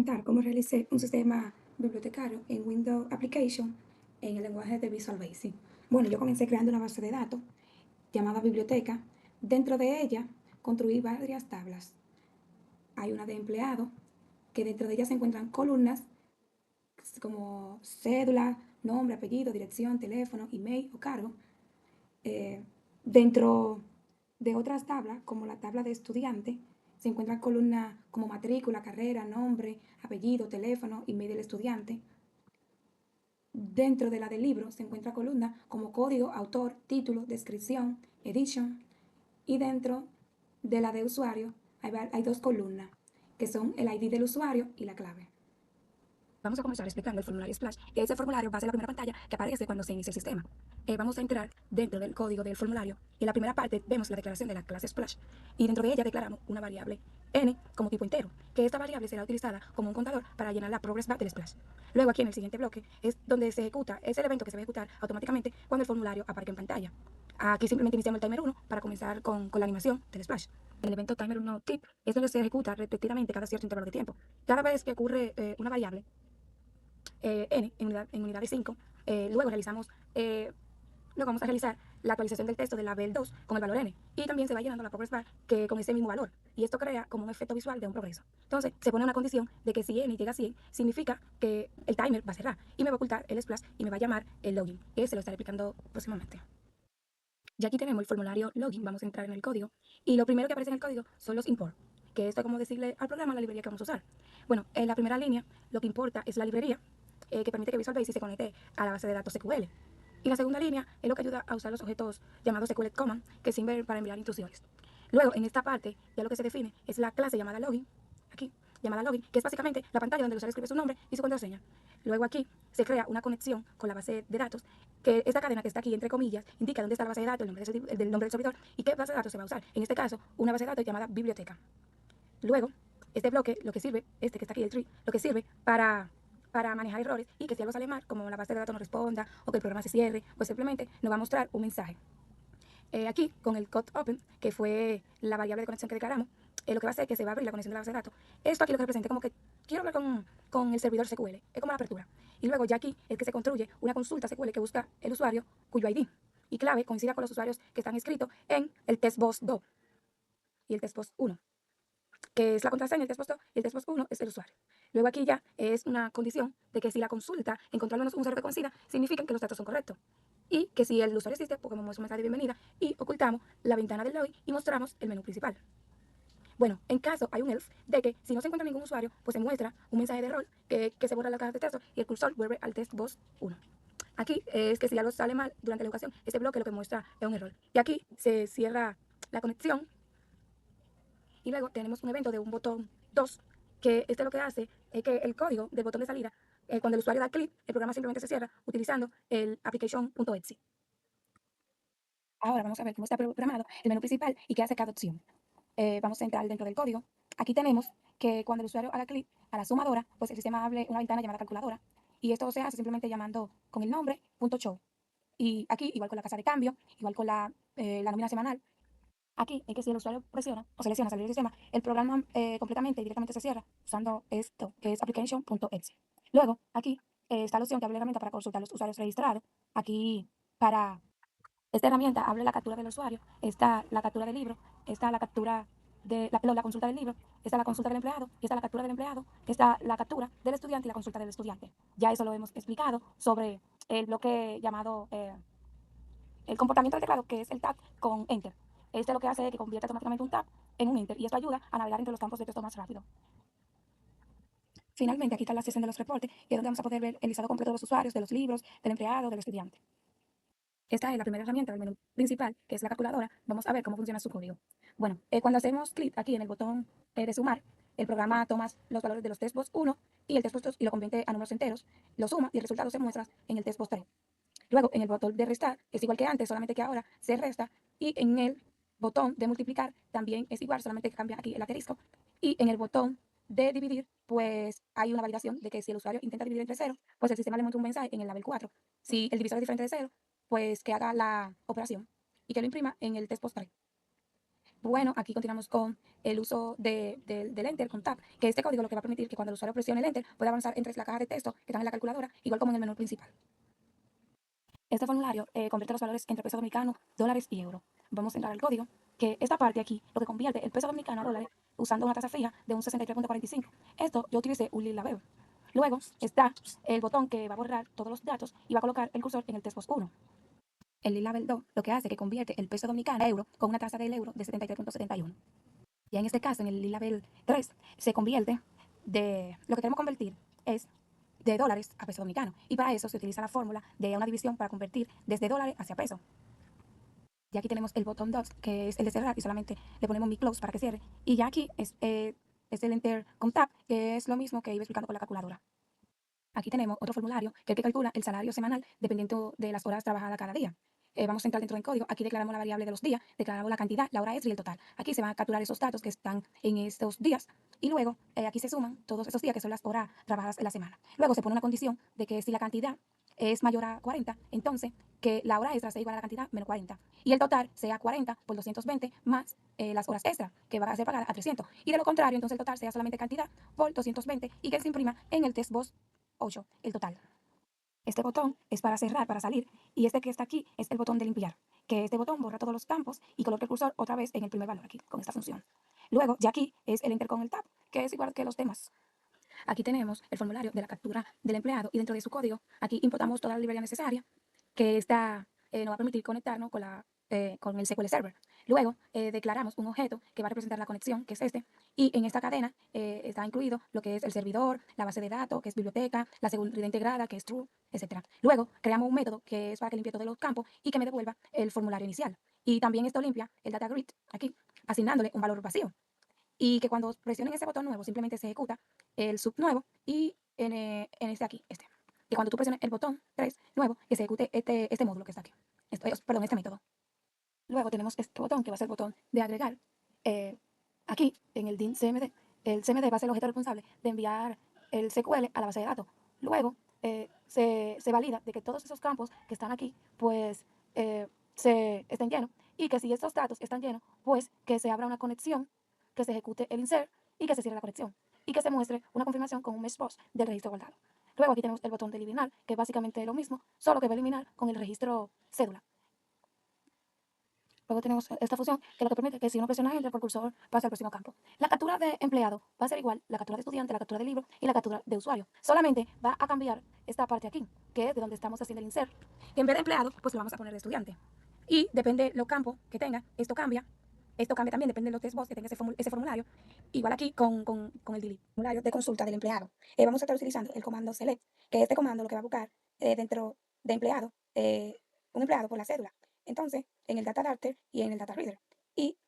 comentar cómo realicé un sistema bibliotecario en Windows Application en el lenguaje de Visual Basic. Bueno, yo comencé creando una base de datos llamada biblioteca. Dentro de ella construí varias tablas. Hay una de empleado, que dentro de ella se encuentran columnas como cédula, nombre, apellido, dirección, teléfono, email o cargo. Eh, Dentro de otras tablas, como la tabla de estudiante, se encuentran columnas como matrícula, carrera, nombre, apellido, teléfono, email del estudiante. Dentro de la del libro se encuentra columna como código, autor, título, descripción, edition. Y dentro de la de usuario hay dos columnas, que son el ID del usuario y la clave. Vamos a comenzar explicando el formulario Splash, que ese formulario va a ser la primera pantalla que aparece cuando se inicia el sistema. Vamos a entrar dentro del código del formulario y en la primera parte vemos la declaración de la clase Splash y dentro de ella declaramos una variable n como tipo entero, que esta variable será utilizada como un contador para llenar la progress bar del Splash. Luego aquí en el siguiente bloque es donde se ejecuta, es el evento que se va a ejecutar automáticamente cuando el formulario aparezca en pantalla. Aquí simplemente iniciamos el timer 1 para comenzar con la animación del Splash. El evento timer 1 tip es donde se ejecuta repetidamente cada cierto intervalo de tiempo. Cada vez que ocurre una variable, n en unidad de 5. Luego vamos a realizar la actualización del texto de la BL2 con el valor n y también se va llenando la progress bar con ese mismo valor y esto crea como un efecto visual de un progreso. Entonces se pone una condición de que si n llega a 100 significa que el timer va a cerrar y me va a ocultar el splash y me va a llamar el login, que se lo estaré explicando próximamente. Ya aquí tenemos el formulario login, vamos a entrar en el código y lo primero que aparece en el código son los import, que esto es como decirle al programa la librería que vamos a usar. Bueno, en la primera línea lo que importa es la librería que permite que Visual Basic se conecte a la base de datos SQL. Y la segunda línea es lo que ayuda a usar los objetos llamados SQL Command, que sirven para enviar instrucciones. Luego, en esta parte, ya lo que se define es la clase llamada login, aquí, llamada login, que es básicamente la pantalla donde el usuario escribe su nombre y su contraseña. Luego aquí se crea una conexión con la base de datos, que esta cadena que está aquí entre comillas indica dónde está la base de datos, el nombre del servidor y qué base de datos se va a usar. En este caso, una base de datos llamada biblioteca. Luego, este bloque, lo que sirve, este que está aquí, el tree, lo que sirve para manejar errores y que si algo sale mal, como la base de datos no responda o que el programa se cierre, pues simplemente nos va a mostrar un mensaje. Aquí, con el code open, que fue la variable de conexión que declaramos, lo que va a hacer es que se va a abrir la conexión de la base de datos. Esto aquí lo que representa es como que quiero hablar con el servidor SQL, es como la apertura. Y luego ya aquí es que se construye una consulta SQL que busca el usuario cuyo ID y clave coincida con los usuarios que están inscritos en el testbox 2 y el testbox 1, que es la contraseña, el testbox 2 y el testbox 1 es el usuario. Luego aquí ya es una condición de que si la consulta encontró al menos un usuario que coincida, significa que los datos son correctos. Y que si el usuario existe, pues como un mensaje de bienvenida y ocultamos la ventana del login y mostramos el menú principal. Bueno, en caso hay un else de que si no se encuentra ningún usuario, pues se muestra un mensaje de error que se borra la caja de texto y el cursor vuelve al testbox 1. Aquí es que si algo sale mal durante la educación, este bloque lo que muestra es un error. Y aquí se cierra la conexión y luego tenemos un evento de un botón 2, que este lo que hace es que el código del botón de salida, cuando el usuario da clic, el programa simplemente se cierra utilizando el application.exe. Ahora vamos a ver cómo está programado el menú principal y qué hace cada opción. Vamos a entrar dentro del código. Aquí tenemos que cuando el usuario haga clic a la sumadora, pues el sistema abre una ventana llamada calculadora. Y esto se hace simplemente llamando con el nombre .show. Y aquí, igual con la casa de cambio, igual con la nómina semanal. Aquí es que si el usuario presiona o selecciona salir del sistema, el programa completamente y directamente se cierra usando esto, que es application.exe. Luego, aquí está la opción que abre la herramienta para consultar los usuarios registrados. Aquí, para esta herramienta abre la captura del usuario, está la captura del libro, está la captura de la consulta del libro, está la consulta del empleado, está la captura del empleado, está la captura del estudiante y la consulta del estudiante. Ya eso lo hemos explicado sobre el bloque llamado el comportamiento del teclado, que es el tab con enter. Este lo que hace es que convierte automáticamente un tab en un enter y esto ayuda a navegar entre los campos de texto más rápido. Finalmente, aquí está la sección de los reportes, que es donde vamos a poder ver el listado completo de los usuarios, de los libros, del empleado, del estudiante. Esta es la primera herramienta del menú principal, que es la calculadora. Vamos a ver cómo funciona su código. Bueno, cuando hacemos clic aquí en el botón de sumar, el programa toma los valores de los testbox 1 y el testbox 2 y lo convierte a números enteros, lo suma y el resultado se muestra en el testbox 3. Luego, en el botón de restar, es igual que antes, solamente que ahora se resta. Y en el botón de multiplicar también es igual, solamente que cambia aquí el asterisco. Y en el botón de dividir, pues hay una validación de que si el usuario intenta dividir entre ceros, pues el sistema le muestra un mensaje en el label 4. Si el divisor es diferente de cero, pues que haga la operación y que lo imprima en el test post 3. Bueno, aquí continuamos con el uso del Enter con Tab, que este código lo que va a permitir que cuando el usuario presione el Enter pueda avanzar entre la caja de texto que están en la calculadora, igual como en el menú principal. Este formulario convierte los valores entre peso dominicano, dólares y euro. Vamos a entrar al código, que esta parte aquí lo que convierte el peso dominicano a dólares usando una tasa fija de un 63.45. Esto yo utilicé un lila verde. Luego está el botón que va a borrar todos los datos y va a colocar el cursor en el textbox 1. El lila level 2 lo que hace es que convierte el peso dominicano a euro con una tasa del euro de 73.71. Ya en este caso, en el lila level 3, se convierte lo que queremos convertir es de dólares a peso dominicano. Y para eso se utiliza la fórmula de una división para convertir desde dólares hacia peso. Y aquí tenemos el botón 2, que es el de cerrar, y solamente le ponemos mi close para que cierre. Y ya aquí es el enter con tab, que es lo mismo que iba explicando con la calculadora. Aquí tenemos otro formulario que es el que calcula el salario semanal dependiendo de las horas trabajadas cada día. Vamos a entrar dentro del código. Aquí declaramos la variable de los días, declaramos la cantidad, la hora extra y el total. Aquí se van a capturar esos datos que están en estos días y luego aquí se suman todos esos días que son las horas trabajadas en la semana. Luego se pone una condición de que si la cantidad es mayor a 40, entonces que la hora extra sea igual a la cantidad menos 40 y el total sea 40 por 220 más las horas extra que van a ser pagadas a 300. Y de lo contrario, entonces el total sea solamente cantidad por 220 y que se imprima en el textbox 8, el total. Este botón es para cerrar, para salir, y este que está aquí es el botón de limpiar, que este botón borra todos los campos y coloca el cursor otra vez en el primer valor aquí, con esta función. Luego, ya aquí es el enter con el tab, que es igual que los demás. Aquí tenemos el formulario de la captura del empleado y dentro de su código, aquí importamos toda la librería necesaria, que esta nos va a permitir conectarnos con el SQL Server. Luego declaramos un objeto que va a representar la conexión, que es este, y en esta cadena está incluido lo que es el servidor, la base de datos, que es biblioteca, la seguridad integrada, que es true, etc. Luego creamos un método que es para que limpie todos los campos y que me devuelva el formulario inicial. Y también esto limpia el data grid aquí, asignándole un valor vacío. Y que cuando presionen ese botón nuevo simplemente se ejecuta el sub nuevo y en este aquí, este. Y cuando tú presiones el botón 3 nuevo, que se ejecute este módulo que está aquí. Perdón, este método. Luego tenemos este botón que va a ser el botón de agregar. Eh, Aquí en el DIN CMD, el CMD va a ser el objeto responsable de enviar el SQL a la base de datos. Luego se valida de que todos esos campos que están aquí, pues se estén llenos y que si estos datos están llenos, pues que se abra una conexión, que se ejecute el insert y que se cierre la conexión y que se muestre una confirmación con un mesh box del registro guardado. Luego aquí tenemos el botón de eliminar, que es básicamente lo mismo, solo que va a eliminar con el registro cédula. Luego tenemos esta función que lo que permite que si uno presiona Enter, el cursor pase al próximo campo. La captura de empleado va a ser igual la captura de estudiante, la captura de libro y la captura de usuario. Solamente va a cambiar esta parte aquí, que es de donde estamos haciendo el insert. Y en vez de empleado, pues lo vamos a poner de estudiante. Y depende los campos que tenga, esto cambia. Esto cambia también, depende de los textbox que tenga ese formulario. Igual aquí con el delete. Formulario de consulta del empleado. Vamos a estar utilizando el comando select, que este comando lo que va a buscar dentro de empleado, un empleado por la cédula. Entonces, en el data darter y en el data reader. Y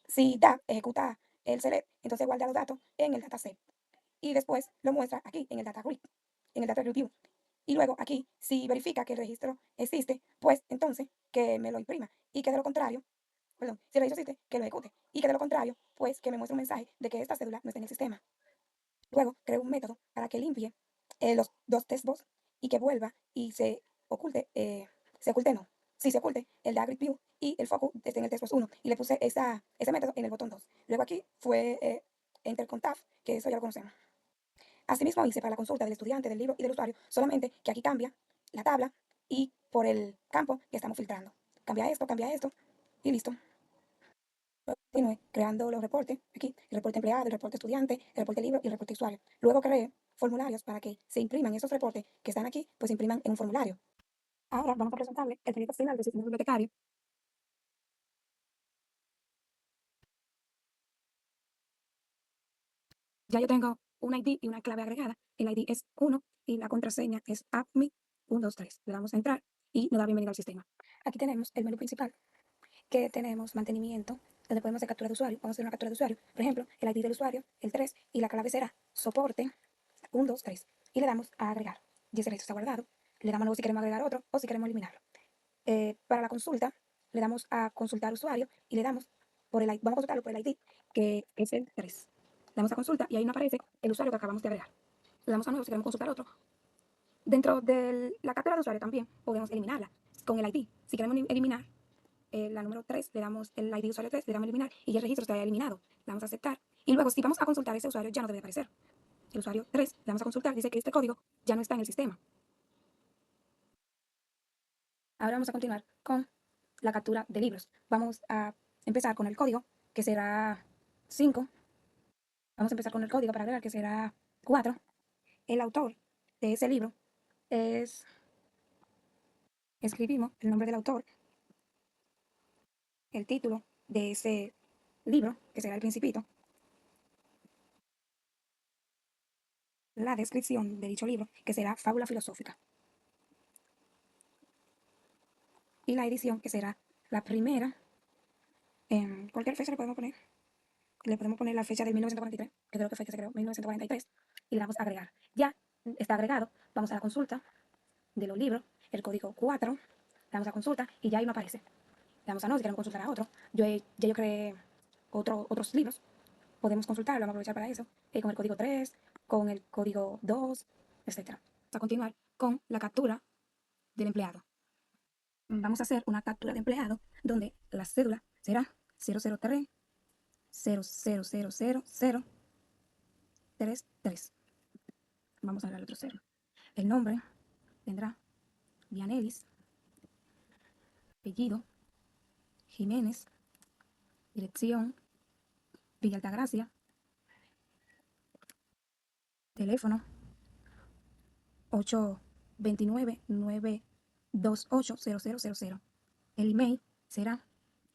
si da, ejecuta el select, entonces guarda los datos en el dataset. Y después lo muestra aquí en el data grid, en el data review. Y luego aquí, si verifica que el registro existe, pues entonces que me lo imprima. Y que de lo contrario, perdón, si el registro existe, que lo ejecute. Y que de lo contrario, pues que me muestre un mensaje de que esta cédula no está en el sistema. Luego creo un método para que limpie los dos textbox y que vuelva y se oculte no, sí se oculte el Dagrid View y el Focus desde en el textbox 1 y le puse ese método en el botón 2. Luego aquí fue Enter con Tab, que eso ya lo conocemos. Asimismo hice para la consulta del estudiante, del libro y del usuario, solamente que aquí cambia la tabla y por el campo que estamos filtrando. Cambia esto y listo. Continué creando los reportes, aquí, el reporte empleado, el reporte estudiante, el reporte libro y el reporte usuario. Luego creé formularios para que se impriman esos reportes que están aquí, pues se impriman en un formulario. Ahora vamos a presentarle el proyecto final del sistema bibliotecario. Ya yo tengo un ID y una clave agregada. El ID es 1 y la contraseña es appme123. Le damos a entrar y nos da bienvenida al sistema. Aquí tenemos el menú principal, que tenemos mantenimiento, donde podemos hacer captura de usuario. Vamos a hacer una captura de usuario. Por ejemplo, el ID del usuario, el 3, y la clave será soporte 1, 2, 3. Y le damos a agregar. Y ese registro está guardado. Le damos luego si queremos agregar otro o si queremos eliminarlo. Para la consulta, le damos a consultar usuario y le damos por el ID, vamos a consultarlo por el ID, que es el 3. Le damos a consulta y ahí nos aparece el usuario que acabamos de agregar. Le damos a nuevo si queremos consultar otro. Dentro de la captura de usuario también podemos eliminarla con el ID. Si queremos eliminar la número 3, le damos el ID de usuario 3, le damos eliminar y ya el registro está eliminado. Le damos a aceptar. Y luego, si vamos a consultar ese usuario, ya no debe aparecer. El usuario 3, le damos a consultar, dice que este código ya no está en el sistema. Ahora vamos a continuar con la captura de libros. Vamos a empezar con el código, que será 5. Vamos a empezar con el código para agregar, que será 4. El autor de ese libro es, escribimos el nombre del autor, el título de ese libro, que será El Principito, la descripción de dicho libro, que será Fábula Filosófica, y la edición, que será la primera. En cualquier fecha le podemos poner la fecha del 1943, que creo que fue que se creó, 1943, y le damos a agregar. Ya está agregado, vamos a la consulta de los libros, el código 4, le damos a consulta y ya ahí no aparece. Le damos a no, si queremos consultar a otro. Ya yo creé otros libros, podemos consultar, lo vamos a aprovechar para eso, con el código 3, con el código 2, etc. Vamos a continuar con la captura del empleado. Vamos a hacer una captura de empleado donde la cédula será 003 0000033. Vamos a dar el otro 0. El nombre tendrá Dianelis, apellido Jiménez, dirección Villa Altagracia, teléfono 829-928-0000. El email será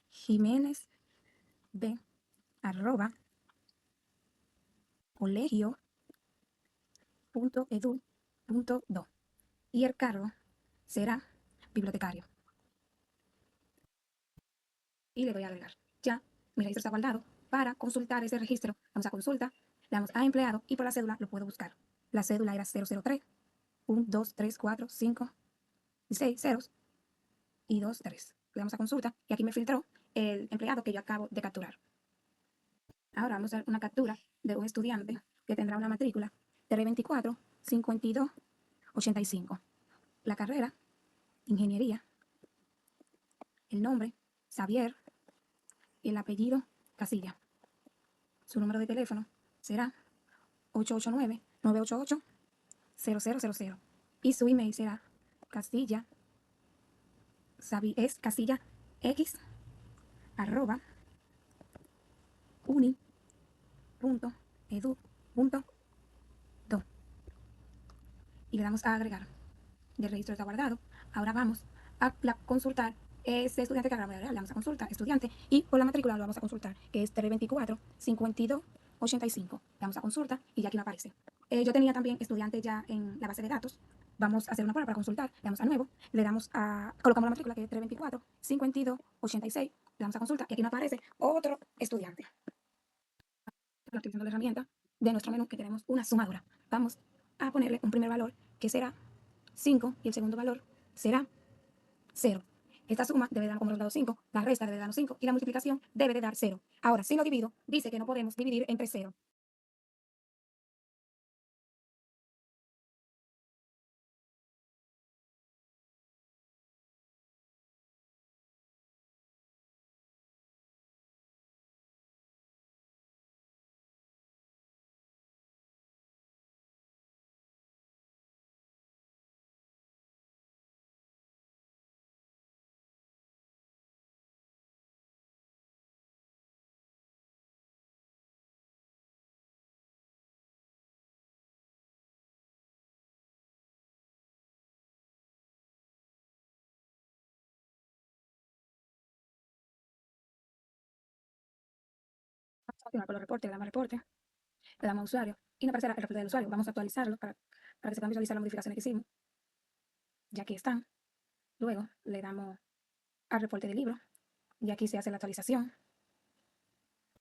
jimenezb@colegio.edu.do y el cargo será bibliotecario. Y le doy a agregar. Ya mi registro está guardado. Para consultar ese registro, vamos a consulta, le damos a empleado y por la cédula lo puedo buscar. La cédula era 003, 1, 2, 3, 4, 5, 6 ceros y 2, 3. Le damos a consulta y aquí me filtró el empleado que yo acabo de capturar. Ahora vamos a hacer una captura de un estudiante que tendrá una matrícula 324 52 85. La carrera, ingeniería. El nombre, Xavier. Y el apellido, Casilla. Su número de teléfono será 889-988-0000. Y su email será casilla, es casilla x arroba uni.edu.do. Y le damos a agregar. El registro está guardado. Ahora vamos a consultar ese estudiante que acabamos de agregar. Le damos a consulta, estudiante, y por la matrícula lo vamos a consultar, que es 324 52 85. Le damos a consulta y ya aquí no aparece. Yo tenía también estudiantes ya en la base de datos. Vamos a hacer una prueba para consultar. Le damos a nuevo, le damos a, colocamos la matrícula, que es 324 52 86. Le damos a consulta y aquí no aparece otro estudiante. Utilizando la herramienta de nuestro menú, que tenemos una sumadora. Vamos a ponerle un primer valor, que será 5, y el segundo valor será 0. Esta suma debe dar como resultado 5, la resta debe darnos 5 y la multiplicación debe de dar 0. Ahora, si lo divido, dice que no podemos dividir entre 0. Vamos a continuar con los reportes, le damos reporte, le damos a usuario y no aparecerá el reporte del usuario. Vamos a actualizarlo para que se puedan visualizar las modificaciones que hicimos. Ya aquí están. Luego le damos al reporte del libro y aquí se hace la actualización.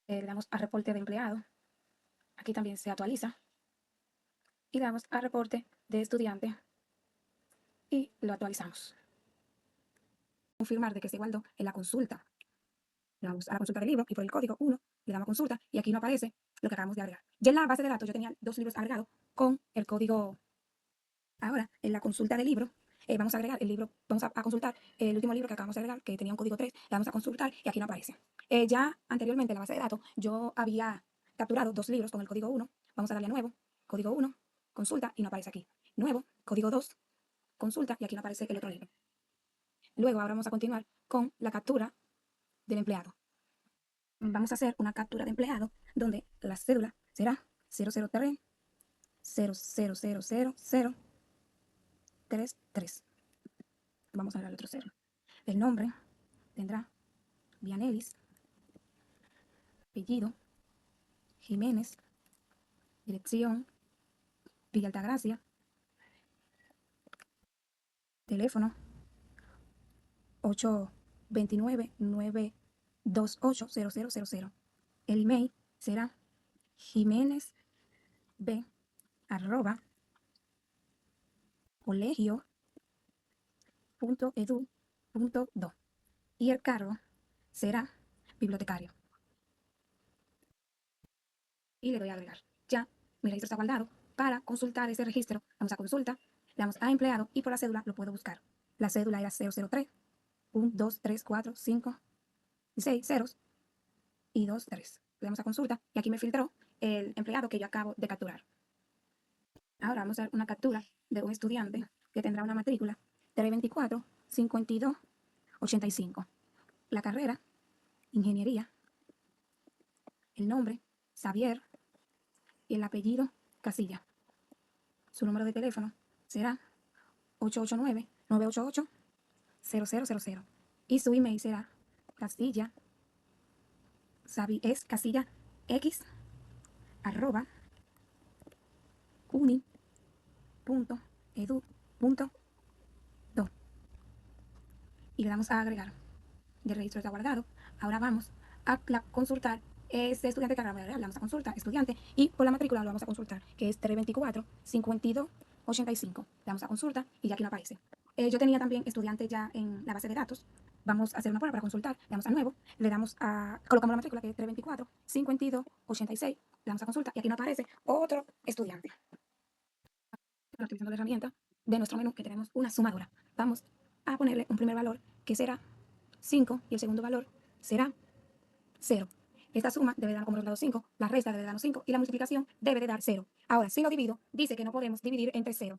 Le damos al reporte de empleado. Aquí también se actualiza. Y le damos al reporte de estudiante y lo actualizamos. Confirmar de que se guardó en la consulta. Le damos a la consulta del libro y por el código 1 le damos a consulta y aquí no aparece lo que acabamos de agregar. Ya en la base de datos yo tenía 2 libros agregados con el código. Ahora, en la consulta del libro, Vamos a agregar el libro, vamos a consultar el último libro que acabamos de agregar, que tenía un código 3, le vamos a consultar y aquí no aparece. Ya anteriormente en la base de datos yo había capturado 2 libros con el código 1, vamos a darle a nuevo, código 1, consulta y no aparece aquí. Nuevo, código 2, consulta y aquí no aparece el otro libro. Luego ahora vamos a continuar con la captura del empleado. Vamos a hacer una captura de empleado donde la cédula será 003 0000033. Vamos a dar el otro 0. El nombre tendrá Vianelis, apellido Jiménez, dirección Villa Altagracia, teléfono 829-928-0000. El email será jimenezb@colegio.edu.do y el cargo será bibliotecario. Y le doy a agregar. Ya mi registro está guardado. Para consultar ese registro, vamos a consulta, le damos a empleado y por la cédula lo puedo buscar. La cédula era 003, 1, 2, 3, 4, 5 y 6 ceros y 2, 3. Le damos a consulta y aquí me filtró el empleado que yo acabo de capturar. Ahora vamos a dar una captura de un estudiante que tendrá una matrícula 324 52 85. La carrera, ingeniería. El nombre, Xavier. Y el apellido, Casilla. Su número de teléfono será 889-988-0000. Y su email será casilla, es casilla x arroba uni.edu.do. Y le damos a agregar. El registro está guardado. Ahora vamos a consultar ese estudiante que acabamos de agregar. Le damos a consulta, estudiante, y por la matrícula lo vamos a consultar, que es 324 52 85. Le damos a consulta y ya aquí no aparece. Yo tenía también estudiantes ya en la base de datos. Vamos a hacer una prueba para consultar. Le damos a nuevo, le damos a, colocamos la matrícula que es 324 52 86. Le damos a consulta y aquí no aparece otro estudiante. Utilizando la herramienta de nuestro menú que tenemos una sumadora. Vamos a ponerle un primer valor que será 5 y el segundo valor será 0. Esta suma debe dar como resultado 5, la resta debe darnos 5 y la multiplicación debe de dar 0. Ahora, si lo divido, dice que no podemos dividir entre 0.